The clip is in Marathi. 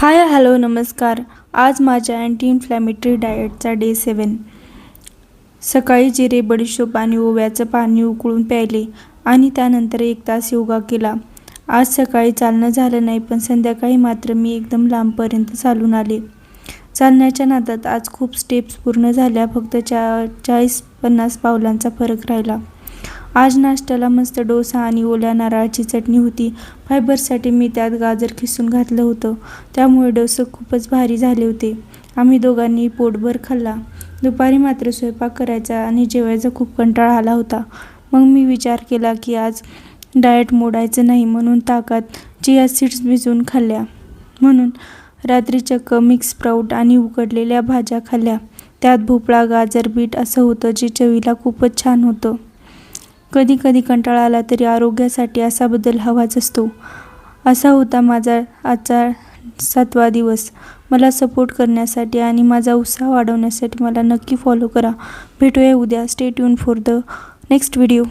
हाय हॅलो नमस्कार. आज माझ्या अँटी इन्फ्लॅमेटरी डाएटचा डे 7. सकाळी जिरे, बडीशोप आणि ओव्याचं पाणी उकळून प्यायले आणि त्यानंतर 1 तास योगा केला. आज सकाळी चालणं झालं नाही, पण संध्याकाळी मात्र मी एकदम लांबपर्यंत चालून आले. चालण्याच्या नादात आज खूप स्टेप्स पूर्ण झाल्या. फक्त 40-50 पावलांचा फरक राहिला. आज नाश्त्याला मस्त डोसा आणि ओल्या नारळाची चटणी होती. फायबरसाठी मी त्यात गाजर किसून घातलं होतं, त्यामुळे डोसे खूपच भारी झाले होते. आम्ही दोघांनी पोटभर खाल्ला. दुपारी मात्र स्वयंपाक करायचा आणि जेवायचा खूप कंटाळा आला होता. मग मी विचार केला की आज डाएट मोडायचं नाही, म्हणून ताकात चिया सीड्स भिजवून खाल्ल्या. म्हणून रात्री चक्क मिक्स स्प्राऊट आणि उकडलेल्या भाज्या खाल्ल्या. त्यात भोपळा, गाजर, बीट असं होतं, जे चवीला खूपच छान होतं. कधी कधी कंटाळा आला तरी आरोग्यासाठी असा बदल हवाच असतो. असा होता माझा आजचा 7वा दिवस. मला सपोर्ट करण्यासाठी आणि माझा उत्साह वाढवण्यासाठी मला नक्की फॉलो करा. भेटूया उद्या. Stay tune for the next video.